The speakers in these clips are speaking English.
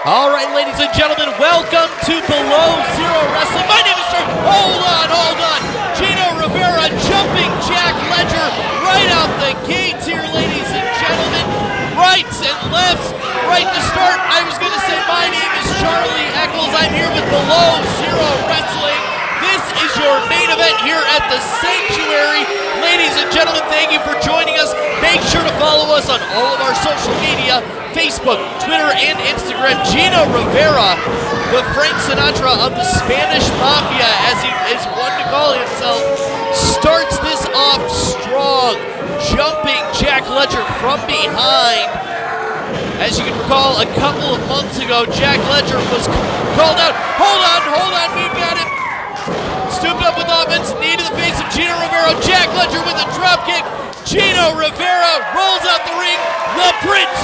All right, ladies and gentlemen, welcome to Below Zero Wrestling. My name is Hold on. Gino Rivera jumping Jack Ledger right out the gates here, ladies and gentlemen. Rights and lefts, right to start. I was going to say my name is Charlie Eccles. I'm here with Below Zero Wrestling. This is your main event here at the Sanctuary. Ladies and gentlemen, thank you for joining us. Make sure to follow us on all of our social media, Facebook, Twitter, and Instagram. Gino Rivera, the Frank Sinatra of the Spanish Mafia, as he is one to call himself, starts this off strong, jumping Jack Ledger from behind. As you can recall, a couple of months ago, Jack Ledger was called out. Hold on, we've got him. Stooped up with offense, knee to the face of Gino Rivera. Jack Ledger with a drop kick. Gino Rivera rolls out the ring. The Prince,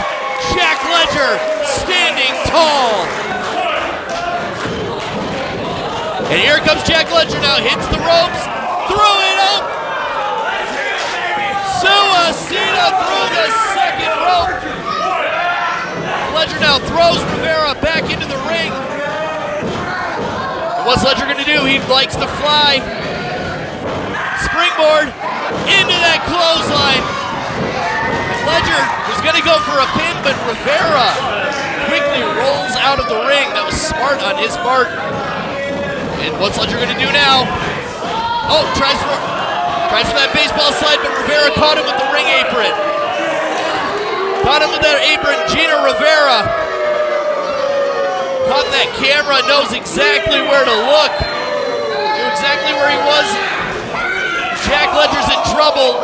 Jack Ledger, standing tall. And here comes Jack Ledger now. Hits the ropes. Throw it up. Suicida through the second rope. Ledger now throws Rivera back into the ring. What's Ledger going to do? He likes to fly. Springboard into that clothesline. Ledger was going to go for a pin, but Rivera quickly rolls out of the ring. That was smart on his part. And what's Ledger going to do now? Oh, tries for that baseball slide, but Rivera caught him with the ring apron. Caught him with that apron. Gino Rivera caught that camera, knows exactly where to look. Knew exactly where he was. Jack Ledger's in trouble.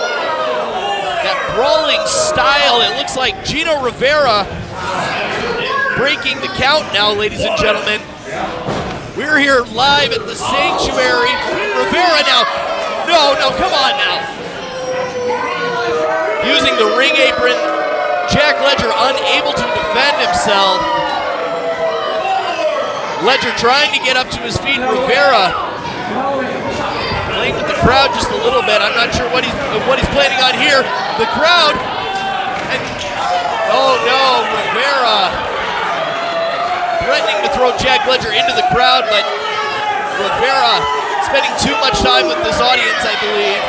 That brawling style, it looks like Gino Rivera breaking the count now, ladies and gentlemen. We're here live at the Sanctuary. Rivera now. No, come on now. Using the ring apron. Jack Ledger unable to defend himself. Ledger trying to get up to his feet. Rivera playing with the crowd just a little bit. I'm not sure what he's planning on here. The crowd, and oh no, Rivera threatening to throw Jack Ledger into the crowd, but Rivera spending too much time with this audience, I believe.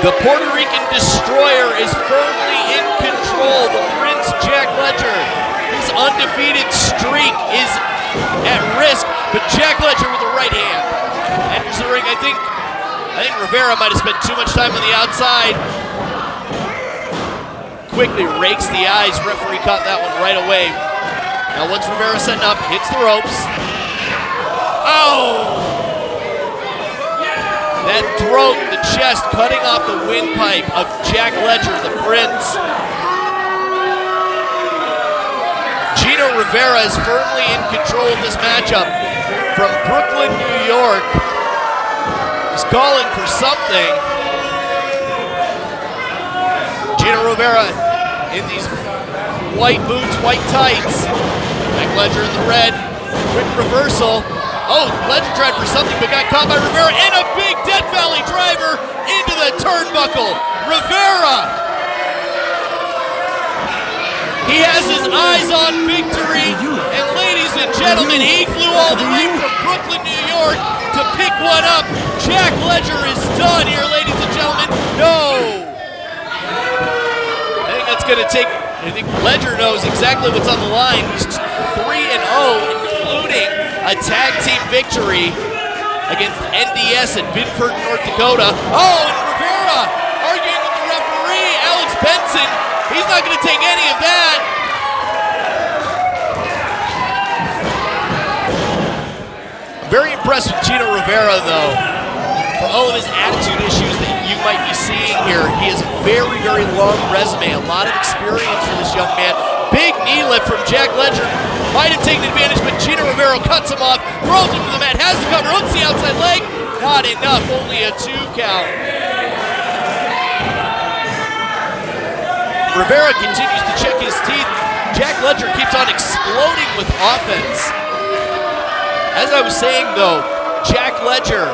The Puerto Rican Destroyer is firmly in control. The Prince, Jack Ledger. His undefeated streak is at risk, but Jack Ledger with the right hand enters the ring. I think Rivera might have spent too much time on the outside. Quickly rakes the eyes. Referee caught that one right away. Now once Rivera setting up, hits the ropes. Oh! That throat, the chest, cutting off the windpipe of Jack Ledger, the Prince. Gino Rivera is firmly in control of this matchup from Brooklyn, New York. He's calling for something. Gino Rivera in these white boots, white tights. Jack Ledger in the red. Quick reversal. Oh, Ledger tried for something but got caught by Rivera, and a big Death Valley driver into the turnbuckle. Rivera. He has his eyes on victory, and ladies and gentlemen, he flew all the way from Brooklyn, New York to pick one up. Jack Ledger is done here, ladies and gentlemen. No! I think that's going to take, I think Ledger knows exactly what's on the line. He's 3-0, including a tag team victory against NDS in Binford, North Dakota. Oh, and Rivera arguing with the referee, Alex Benson. He's not going to take any of that. I'm very impressed with Gino Rivera, though. For all of his attitude issues that you might be seeing here, he has a very, very long resume, a lot of experience for this young man. Big knee lift from Jack Ledger. Might have taken advantage, but Gino Rivera cuts him off, throws him to the mat, has the cover, hooks the outside leg. Not enough, only a 2 count. Rivera continues to check his teeth. Jack Ledger keeps on exploding with offense. As I was saying though, Jack Ledger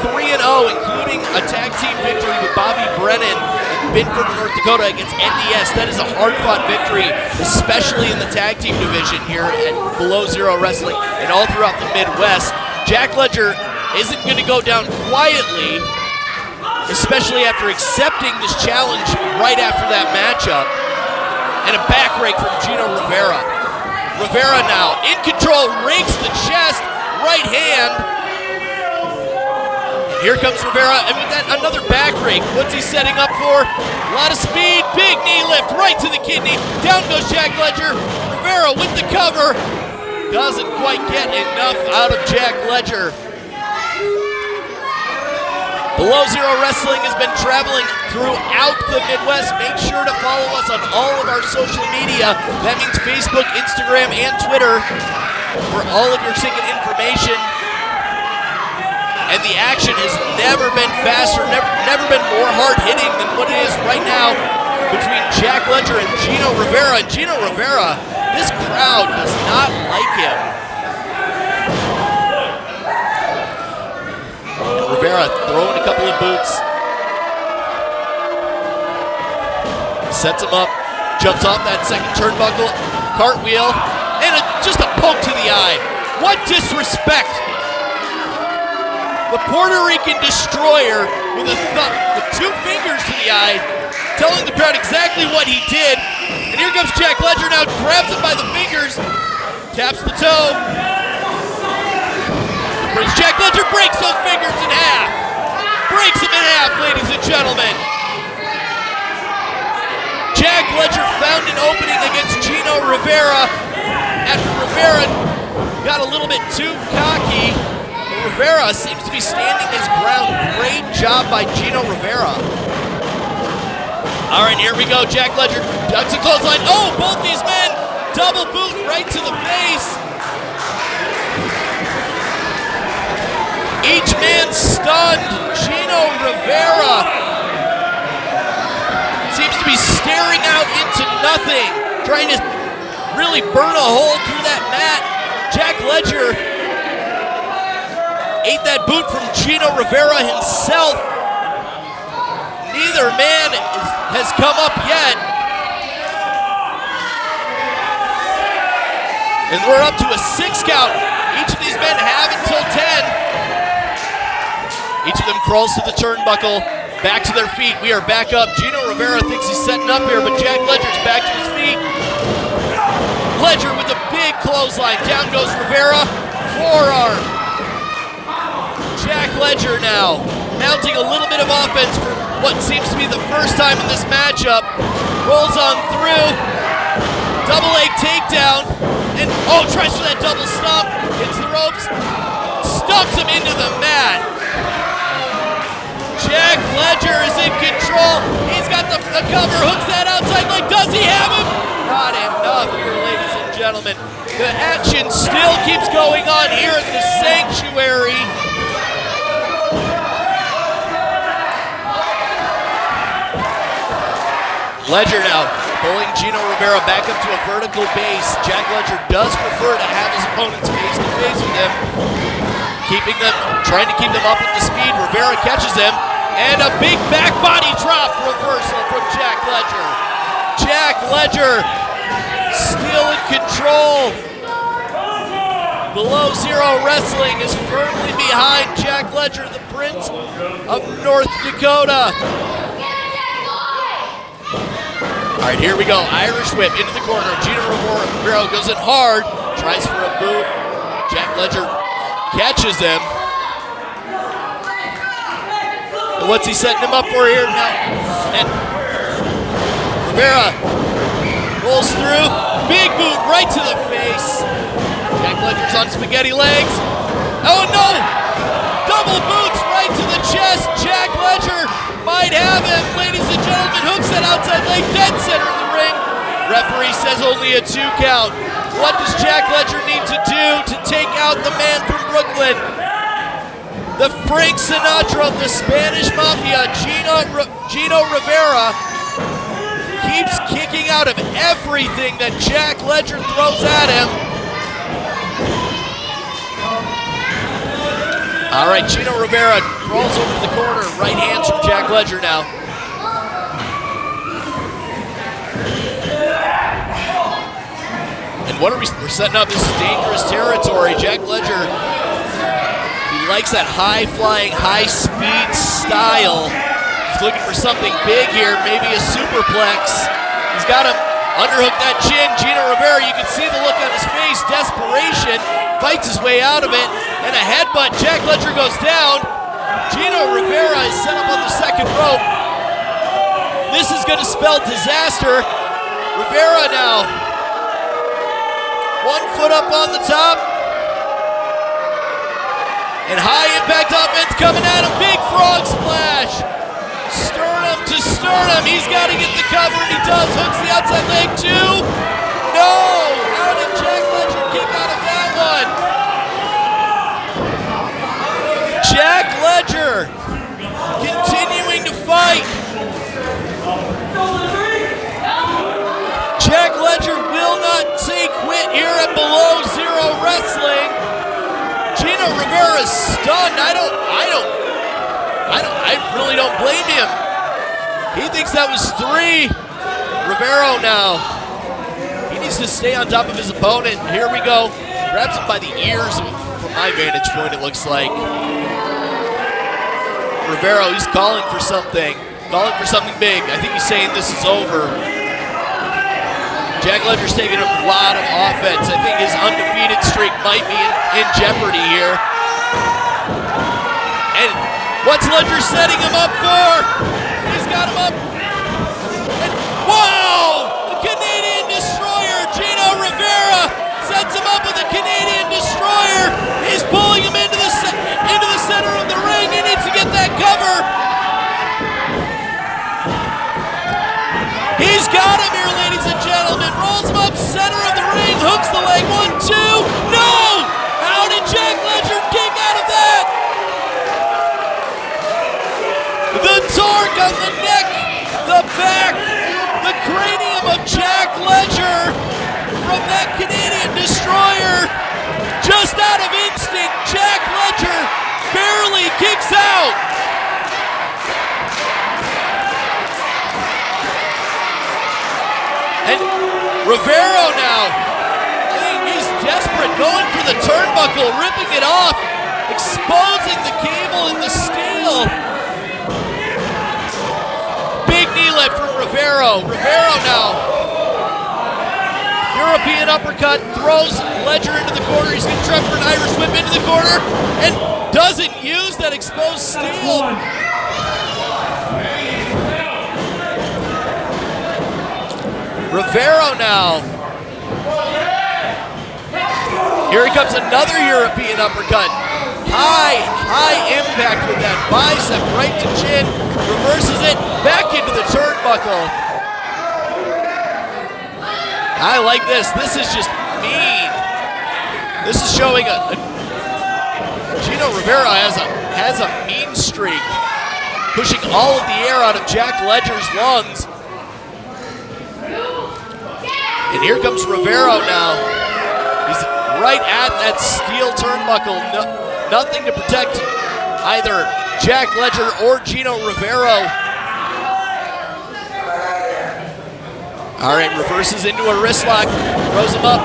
3-0, including a tag team victory with Bobby Brennan in Binford, North Dakota against NDS. That is a hard-fought victory, especially in the tag team division here at Below Zero Wrestling and all throughout the Midwest. Jack Ledger isn't going to go down quietly, especially after accepting this challenge right after that matchup. And a back rake from Gino Rivera. Rivera now in control, rakes the chest, right hand. And here comes Rivera, and with that, another back rake. What's he setting up for? A lot of speed, big knee lift, right to the kidney. Down goes Jack Ledger. Rivera with the cover. Doesn't quite get enough out of Jack Ledger. Below Zero Wrestling has been traveling throughout the Midwest. Make sure to follow us on all of our social media. That means Facebook, Instagram, and Twitter for all of your ticket information. And the action has never been faster, never been more hard-hitting than what it is right now between Jack Ledger and Gino Rivera. And Gino Rivera, this crowd does not like him. Rivera throwing a couple of boots. Sets him up, jumps off that second turnbuckle, cartwheel, and just a poke to the eye. What disrespect! The Puerto Rican Destroyer with two fingers to the eye, telling the crowd exactly what he did. And here comes Jack Ledger now, grabs him by the fingers, taps the toe. Jack Ledger breaks those fingers in half. Breaks them in half, ladies and gentlemen. Jack Ledger found an opening against Gino Rivera after Rivera got a little bit too cocky. Rivera seems to be standing his ground. Great job by Gino Rivera. All right, here we go. Jack Ledger ducks a clothesline. Oh, both these men double boot right to the face. Each man stunned. Gino Rivera seems to be staring out into nothing, trying to really burn a hole through that mat. Jack Ledger ate that boot from Gino Rivera himself. Neither man has come up yet. And we're up to a 6 count. Each of these men have until 10. Each of them crawls to the turnbuckle, back to their feet. We are back up. Gino Rivera thinks he's setting up here, but Jack Ledger's back to his feet. Ledger with a big clothesline. Down goes Rivera. Forearm. Jack Ledger now mounting a little bit of offense for what seems to be the first time in this matchup. Rolls on through. Double leg takedown. And tries for that double stomp. Hits the ropes. Stomps him into the mat. Jack Ledger is in control. He's got the cover, hooks that outside leg. Does he have him? Not enough here, ladies and gentlemen. The action still keeps going on here at the Sanctuary. Ledger now pulling Gino Rivera back up to a vertical base. Jack Ledger does prefer to have his opponents face-to-face with him. Trying to keep them up with the speed. Rivera catches him. And a big back body drop reversal from Jack Ledger. Jack Ledger still in control. Below Zero Wrestling is firmly behind Jack Ledger, the Prince of North Dakota. All right, here we go. Irish whip into the corner. Gino Rivera goes in hard. Tries for a boot. Jack Ledger catches him. What's he setting him up for here now? And Rivera rolls through. Big boot right to the face. Jack Ledger's on spaghetti legs. Oh no! Double boots right to the chest. Jack Ledger might have him. Ladies and gentlemen, hooks that outside leg dead center of the ring. Referee says only a 2 count. What does Jack Ledger need to do to take out the man from Brooklyn? The Frank Sinatra of the Spanish Mafia, Gino Rivera, keeps kicking out of everything that Jack Ledger throws at him. All right, Gino Rivera crawls over to the corner. Right hands from Jack Ledger now. And what are we're setting up? This is dangerous territory. Jack Ledger, he likes that high-flying, high-speed style. He's looking for something big here, maybe a superplex. He's got him underhook that chin. Gino Rivera, you can see the look on his face, desperation, fights his way out of it, and a headbutt. Jack Ledger goes down. Gino Rivera is set up on the second rope. This is going to spell disaster. Rivera now, 1 foot up on the top, and high impact offense coming at him. Big frog splash. Sternum to sternum. He's got to get the cover, and he does. Hooks the outside leg, 2. No! How did Jack Ledger kick out of that one? Jack Ledger continuing to fight. Jack Ledger will not say quit here at Below Zero Wrestling. Gino Rivera is stunned. I really don't blame him. He thinks that was 3. Rivera now. He needs to stay on top of his opponent. Here we go. Grabs him by the ears from my vantage point, it looks like. Rivera, he's calling for something. Calling for something big. I think he's saying this is over. Jack Ledger's taking a lot of offense. I think his undefeated streak might be in jeopardy here. And what's Ledger setting him up for? He's got him up. And wow! The Canadian Destroyer, Gino Rivera, sets him up with a Canadian Destroyer. He's pulling him into the center of the ring. He needs to get that cover. He's got him here, ladies and gentlemen. Rolls him up, center of the ring, hooks the leg, 1, 2. No! How did Jack Ledger kick out of that? The torque on the neck, the back, the cranium of Jack Ledger from that Canadian Destroyer. Just out of instinct, Jack Ledger barely kicks out. And Rivera now, I think he's desperate, going for the turnbuckle, ripping it off, exposing the cable and the steel. Big knee lift from Rivera. Rivera now, European uppercut, throws Ledger into the corner. He's going to try for an Irish whip into the corner, and doesn't use that exposed steel. Rivera now. Here he comes, another European uppercut. High impact with that bicep right to chin. Reverses it back into the turnbuckle. I like this. This is just mean. This is showing Gino Rivera has a mean streak, pushing all of the air out of Jack Ledger's lungs. And here comes Rivera now. He's right at that steel turnbuckle. Nothing to protect either Jack Ledger or Gino Rivera. All right, reverses into a wrist lock, throws him up.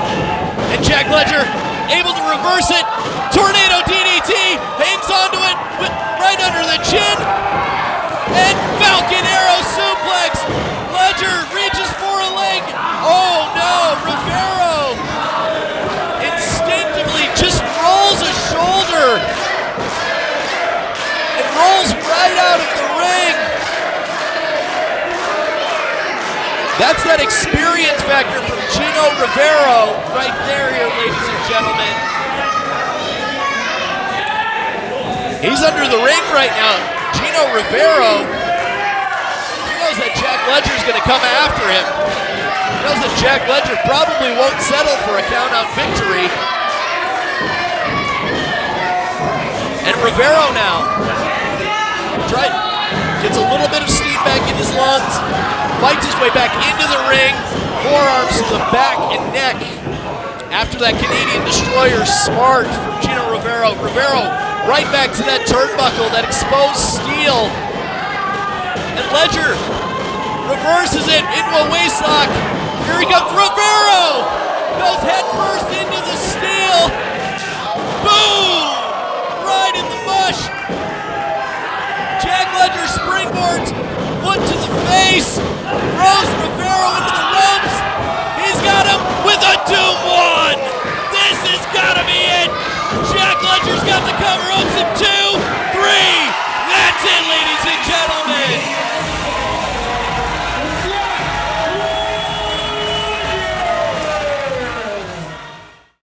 And Jack Ledger able to reverse it. Tornado DDT, hangs onto it right under the chin. And Falcon Arrow suplex. Ledger reaches for a leg. Oh no, Rivera instinctively just rolls a shoulder and rolls right out of the ring. That's that experience factor from Gino Rivera right there here, ladies and gentlemen. He's under the ring right now. Gino Rivera, he knows that Jack Ledger's going to come after him. He knows that Jack Ledger probably won't settle for a count-out victory. And Rivera now gets a little bit of steam back in his lungs, fights his way back into the ring, forearms to the back and neck. After that Canadian destroyer, smart from Gino Rivera. Rivera right back to that turnbuckle, that exposed steel. And Ledger reverses it into a waistlock. Here he comes, Rivera! Goes head first into the steel. Boom! Right in the mush. Jack Ledger springboards, foot to the face, throws Rivera into the ropes. He's got him with a